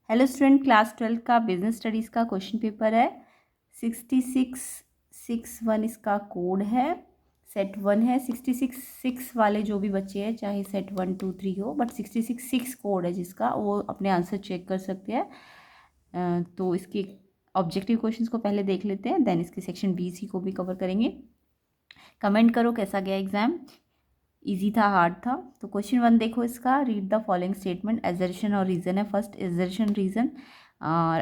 Hello student, class 12 का business studies का question paper है। 6661 इसका कोड है। सेट 1 है। 66 वाले जो भी बच्चे हैं, चाहे सेट 1 2 3 हो, बट 66 कोड है जिसका, वो अपने आंसर चेक कर सकते हैं। तो इसके ऑब्जेक्टिव क्वेश्चंस को पहले देख लेते हैं, देन इसके सेक्शन बी सी को भी कवर करेंगे। कमेंट करो कैसा गया एग्जाम, इजी था, हार्ड था। तो क्वेश्चन 1 देखो इसका, read the following statement. Assertion और रीजन है। First assertion, reason.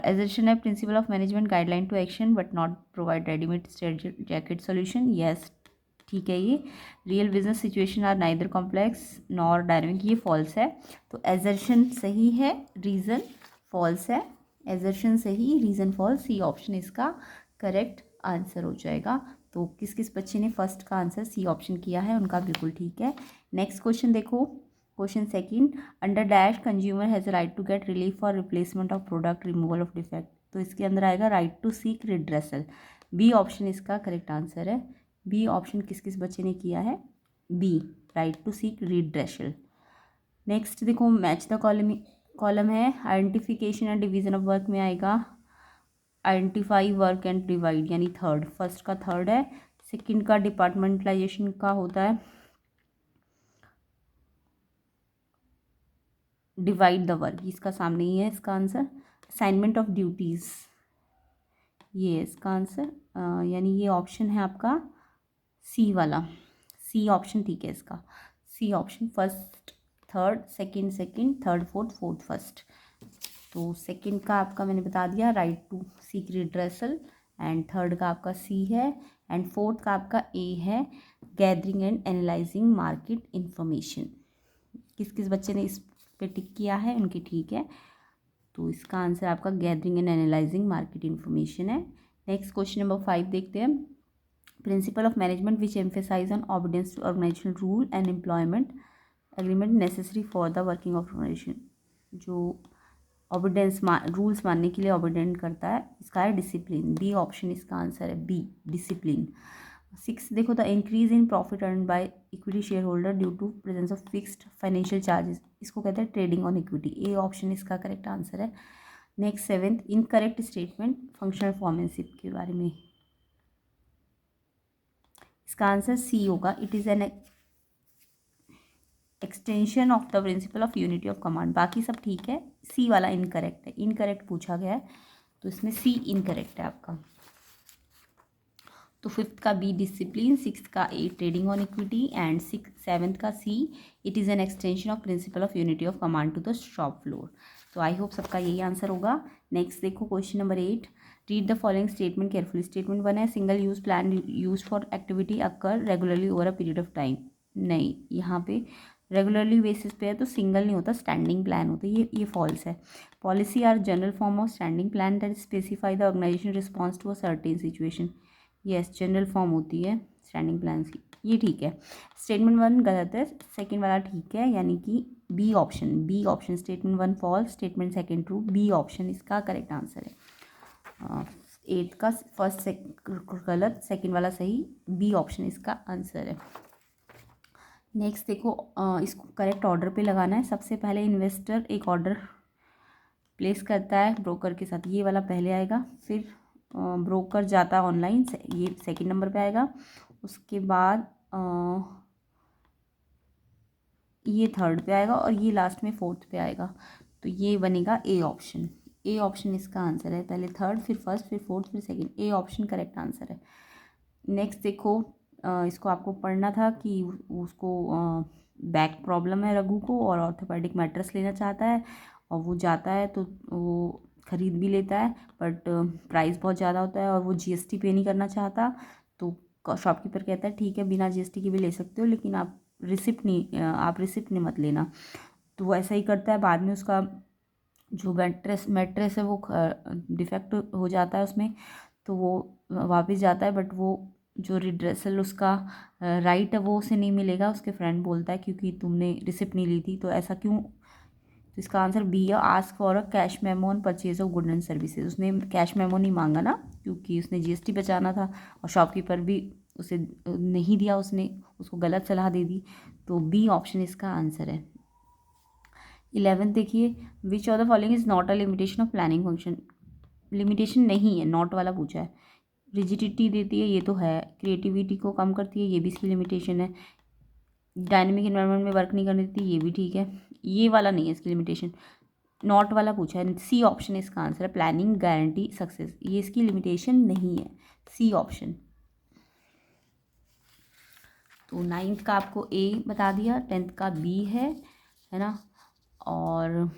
एजर्शन है principle of management guideline to action but not provide readymade jacket solution. Yes, ठीक है। ये real business situation are neither complex nor dynamic, ये false है। तो assertion सही है, रीजन फॉल्स है। एजर्शन सही, रीजन फॉल्स, सी ऑप्शन इसका करेक्ट आंसर हो जाएगा। तो किस किस बच्चे ने फर्स्ट का आंसर सी ऑप्शन किया है, उनका बिल्कुल ठीक है। नेक्स्ट क्वेश्चन देखो, question second, under dash consumer has right to get relief for replacement of product, removal of defect. तो इसके अंदर आएगा right to seek redressal. B option इसका करेक्ट आंसर है। बी ऑप्शन किस किस बच्चे ने किया है, B, right to seek redressal. Next देखो, मैच द कॉलम है। Identification and division of work में आएगा आइडेंटिफाई, वर्क एंड डिवाइड, यानी थर्ड। फर्स्ट का थर्ड है। सेकंड का डिपार्टमेंटलाइजेशन का होता है डिवाइड द वर्क, इसका सामने ही है इसका आंसर। असाइनमेंट ऑफ ड्यूटीज़, ये इसका आंसर, यानी ये ऑप्शन है आपका सी वाला। सी ऑप्शन ठीक है इसका। C option, first third, second second, third fourth, fourth first. तो सेकंड का आपका मैंने बता दिया, right to seek redressal, and third का आपका सी है, एंड फोर्थ का आपका ए है, gathering and analysing market information. किस किस बच्चे ने इस पे टिक किया है, उनकी ठीक है। तो इसका आंसर आपका gathering and analysing market information है। नेक्स्ट क्वेश्चन नंबर 5 देखते हैं। Principle of management which emphasise on obedience to organisational rule and employment agreement necessary for the working of organisation. जो ऑबिडेंस रूल्स मानने के लिए ऑबिडेंट करता है, इसका है डिसिप्लिन। बी ऑप्शन इसका आंसर है, बी, डिसिप्लिन। 6 देखो, the increase in profit earn by equity share holder due to presence of fixed financial charges, इसको कहते हैं trading on equity. A option इसका करेक्ट आंसर है। Next 7th, incorrect statement functional foremanship के बारे में, इसका आंसर सी होगा। It is an extension of the principle of unity of command. बाकी सब ठीक है, सी वाला इनकरेक्ट है, इनकरेक्ट पूछा गया है, तो इसमें सी इनकरेक्ट है आपका। तो 5th का बी, डिसिप्लिन। 6th का A, trading on equity, and 7th का C, it is an extension of principle of unity of command to the shop floor. तो आई होप सबका यही आंसर होगा। नेक्स्ट देखो, question number 8, read the following statement carefully. Statement 1 है, single use plan use for activity occur regularly over a period of time. नहीं, यहाँ पे regularly basis पे है तो सिंगल नहीं होता, स्टैंडिंग प्लान होता है, ये फॉल्स है। Policy are general form of standing plan that specify the organisation response to a certain situation. Yes, general form होती है स्टैंडिंग प्लान्स की, ये ठीक है। स्टेटमेंट 1 गलत है, सेकंड वाला ठीक है, यानी कि B option, B option, statement 1 false, statement second true, B option इसका करेक्ट आंसर है। 8 का फर्स्ट गलत, सेकंड वाला सही, बी ऑप्शन इसका आंसर है। नेक्स्ट देखो, इसको करेक्ट ऑर्डर पे लगाना है। सबसे पहले इन्वेस्टर एक ऑर्डर प्लेस करता है ब्रोकर के साथ, ये वाला पहले आएगा, फिर ब्रोकर जाता है ऑनलाइन, ये सेकंड नंबर पे आएगा। उसके बाद ये थर्ड पे आएगा, और ये लास्ट में फोर्थ पे आएगा। तो ये बनेगा ए ऑप्शन। ए ऑप्शन इसका आंसर है, पहले थर्ड, फिर फर्स्ट, फिर फोर्थ, फिर second, A option correct answer है। नेक्स्ट देखो, इसको आपको पढ़ना था कि उसको बैक प्रॉब्लम है रघु को, और ऑर्थोपेडिक मैट्रेस लेना चाहता है, और वो जाता है तो वो ख़रीद भी लेता है, बट प्राइस बहुत ज़्यादा होता है और वो जीएसटी पे नहीं करना चाहता। तो शॉपकीपर कहता है ठीक है, बिना जीएसटी के भी ले सकते हो, लेकिन आप रिसिप्ट नहीं मत लेना। तो वो ऐसा ही करता है। बाद में उसका जो मैट्रेस है वो डिफेक्ट हो जाता है उसमें, तो वो वापस जाता है, बट वो जो रिड्रेसल उसका राइट है वो उसे नहीं मिलेगा। उसके फ्रेंड बोलता है क्योंकि तुमने रिसिप्ट नहीं ली थी, तो ऐसा क्यों। तो इसका आंसर बी है, ask for a cash memo on purchase of good and services. उसने कैश मेमो नहीं मांगा ना, क्योंकि उसने जीएसटी बचाना था, और शॉपकीपर भी उसे नहीं दिया, उसने उसको गलत सलाह दे दी। तो बी ऑप्शन इसका आंसर है। 11th देखिए, which of the following is not a limitation of planning function. Limitation नहीं है, नॉट वाला पूछा है। रिजिडिटी देती है, ये तो है। क्रिएटिविटी को कम करती है, ये भी इसकी लिमिटेशन है। डायनेमिक इन्वायरमेंट में वर्क नहीं करने देती, ये भी ठीक है। ये वाला नहीं है इसकी लिमिटेशन, नॉट वाला पूछा है। सी ऑप्शन इसका आंसर है, प्लानिंग गारंटी सक्सेस, ये इसकी लिमिटेशन नहीं है, सी ऑप्शन। तो 9th का आपको ए बता दिया, 10th का बी है ना, और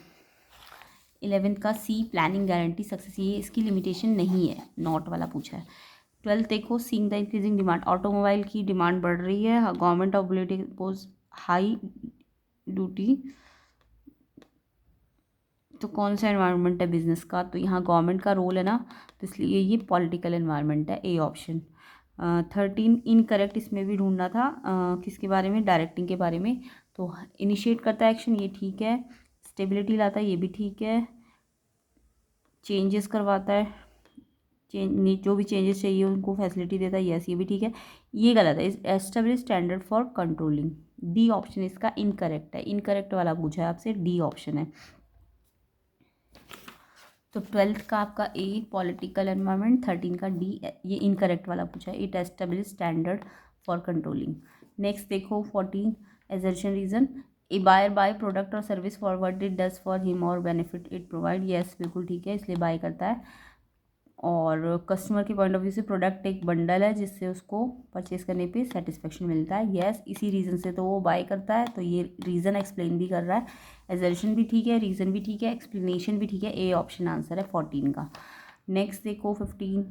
11th का सी प्लानिंग गारंटी सक्सेस, ये इसकी लिमिटेशन नहीं है, नॉट वाला पूछा है। 12th देखो, seeing the increasing demand, automobile की डिमांड बढ़ रही है, government of impose high duty, तो कौन सा एनवायरनमेंट है बिजनेस का, तो यहाँ गवर्नमेंट का रोल है ना, तो इसलिए ये पॉलिटिकल एनवायरनमेंट है, ए ऑप्शन। 13 इनकरेक्ट, इसमें भी ढूंढना था किसके बारे में, डायरेक्टिंग के बारे में। तो इनिशिएट करता है एक्शन, ये ठीक है। स्टेबिलिटी लाता है, ये भी ठीक है। चेंजेस करवाता है, जो भी चेंजेस चाहिए उनको फैसिलिटी देता है, यस ये भी ठीक है। ये गलत है, establish standard for controlling, D option इसका इनकरेक्ट है। इनकरेक्ट वाला पूछा है आपसे, डी ऑप्शन है। तो 12th का आपका ए पॉलिटिकल एनवायरनमेंट, 13 का डी, ये इनकरेक्ट वाला पूछा है, it establish standard for controlling. Next देखो 14 assertion reason, A buyer buy product और service for what it does for him और बेनिफिट इट प्रोवाइड, यस बिल्कुल ठीक है, इसलिए बाय करता है। और कस्टमर के पॉइंट ऑफ व्यू से प्रोडक्ट एक बंडल है जिससे उसको परचेज करने पे सेटिस्फेक्शन मिलता है, यस इसी रीज़न से तो वो बाय करता है, तो ये रीज़न एक्सप्लेन भी कर रहा है। एजर्शन भी ठीक है, रीज़न भी ठीक है, एक्सप्लेनेशन भी ठीक है, ए ऑप्शन आंसर है 14 का। नेक्स्ट देखो 15,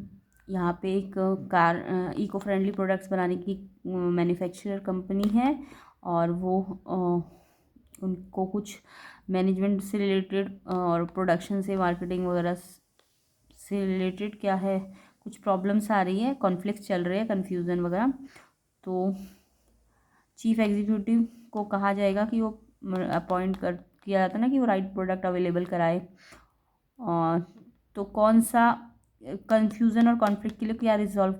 यहाँ पे एक कार इको फ्रेंडली प्रोडक्ट्स बनाने की मैन्युफैक्चरर कंपनी है, और वो उनको कुछ मैनेजमेंट से रिलेटेड और प्रोडक्शन से मार्केटिंग वगैरह से रिलेटेड क्या है, कुछ प्रॉब्लम्स आ रही है, कॉन्फ्लिक्ट चल रहे हैं, कन्फ्यूज़न वगैरह। तो चीफ एग्जीक्यूटिव को कहा जाएगा कि वो अपॉइंट कर किया जाता है ना, कि वो राइट प्रोडक्ट अवेलेबल कराए। तो कौन सा कन्फ्यूज़न और कॉन्फ्लिक्ट के लिए क्या रिजॉल्व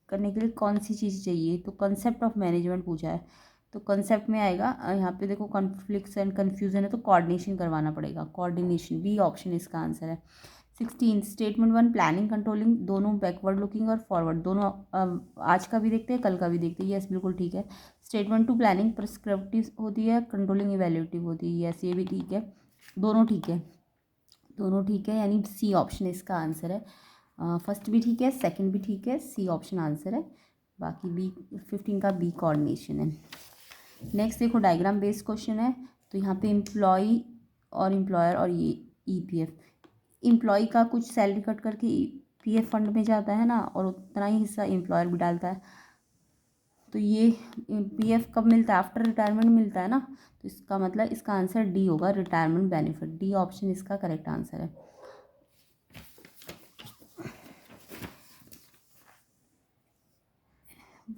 करने के लिए कौन सी चीज़ चाहिए, तो कंसेप्ट ऑफ मैनेजमेंट पूछा है, तो कंसेप्ट में आएगा यहाँ पे देखो, कॉन्फ्लिक्ट्स एंड कन्फ्यूज़न है तो कोऑर्डिनेशन करवाना पड़ेगा, कोऑर्डिनेशन, बी ऑप्शन इसका आंसर है। 16 स्टेटमेंट 1 प्लानिंग कंट्रोलिंग, दोनों बैकवर्ड लुकिंग और फॉरवर्ड दोनों, आज का भी देखते हैं कल का भी देखते हैं, यस बिल्कुल ठीक है। स्टेटमेंट 2 प्लानिंग प्रिस्क्रिप्टिव होती है, कंट्रोलिंग इवैल्यूएटिव होती है, यस ये भी ठीक है, दोनों ठीक है, दोनों ठीक है, यानी सी ऑप्शन इसका आंसर है। फर्स्ट भी ठीक है, सेकंड भी ठीक है, सी ऑप्शन आंसर है। बाकी बी 15 का बी कोऑर्डिनेशन है। नेक्स्ट देखो डायग्राम बेस्ड क्वेश्चन है, तो यहाँ पे एम्प्लॉय और एम्प्लॉयर और ये ईपीएफ, एम्प्लॉय का कुछ सैलरी कट करके पीएफ फंड में जाता है ना, और उतना ही हिस्सा एम्प्लॉयर भी डालता है, तो ये पीएफ कब मिलता है, आफ्टर रिटायरमेंट मिलता है ना, तो इसका मतलब इसका आंसर डी होगा, रिटायरमेंट बेनिफिट, डी ऑप्शन इसका करेक्ट आंसर है।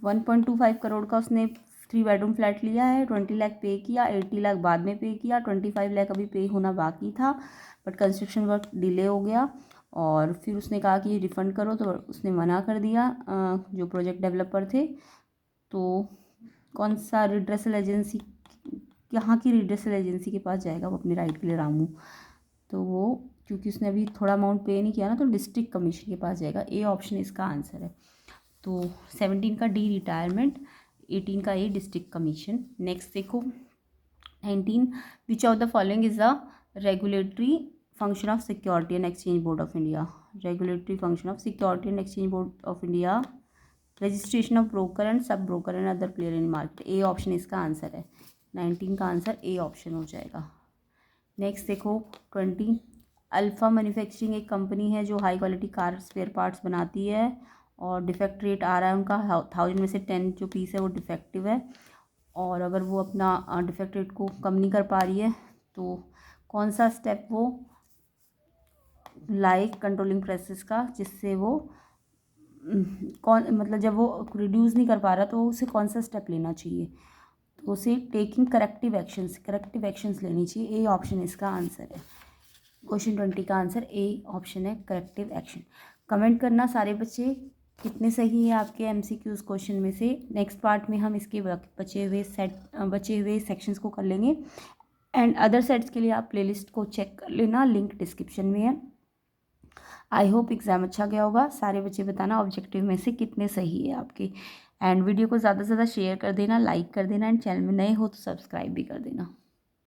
$1.25 करोड़ का उसने 3 बेडरूम फ्लैट लिया है, 20 लाख पे किया, 80 लाख बाद में पे किया, 25 लाख अभी पे होना बाकी था, बट कंस्ट्रक्शन वर्क डिले हो गया, और फिर उसने कहा कि रिफ़ंड करो, तो उसने मना कर दिया जो प्रोजेक्ट डेवलपर थे। तो कौन सा रिड्रेसल एजेंसी, यहाँ की रिड्रेसल एजेंसी के पास जाएगा वो अपने राइट के लिए, रामू, तो वो क्योंकि उसने अभी थोड़ा अमाउंट पे नहीं किया ना, तो डिस्ट्रिक्ट कमीशन के पास जाएगा, ए ऑप्शन इसका आंसर है। तो 17 का डी रिटायरमेंट, 18 का ए डिस्ट्रिक्ट कमीशन। नेक्स्ट देखो 19, which of the following is the regulatory function of security and exchange board of India, regulatory function of security and exchange board of India, registration of broker and sub broker and other player in market, A option इसका answer है, 19 का answer A option हो जाएगा। Next देखो 20, alpha manufacturing एक company है जो high quality car spare parts बनाती है, और डिफेक्ट रेट आ रहा है उनका 1000 में से 10 जो पीस है वो डिफेक्टिव है, और अगर वो अपना डिफेक्ट रेट को कम नहीं कर पा रही है, तो कौन सा स्टेप वो लाइक कंट्रोलिंग प्रोसेस का, जिससे वो कौन मतलब जब वो रिड्यूस नहीं कर पा रहा तो उसे कौन सा स्टेप लेना चाहिए, तो उसे टेकिंग करेक्टिव एक्शंस लेनी चाहिए, ए ऑप्शन इसका आंसर है। क्वेश्चन 20 का आंसर ए ऑप्शन है, करेक्टिव एक्शन। कमेंट करना सारे बच्चे कितने सही है आपके एमसीक्यूज क्वेश्चन में से। नेक्स्ट पार्ट में हम इसके बचे हुए सेक्शंस को कर लेंगे। एंड अदर सेट्स के लिए आप प्लेलिस्ट को चेक कर लेना, लिंक डिस्क्रिप्शन में है। आई होप एग्ज़ाम अच्छा गया होगा। सारे बच्चे बताना ऑब्जेक्टिव में से कितने सही है आपके। एंड वीडियो को ज़्यादा से ज़्यादा शेयर कर देना, लाइक कर देना, एंड चैनल में नए हो तो सब्सक्राइब भी कर देना।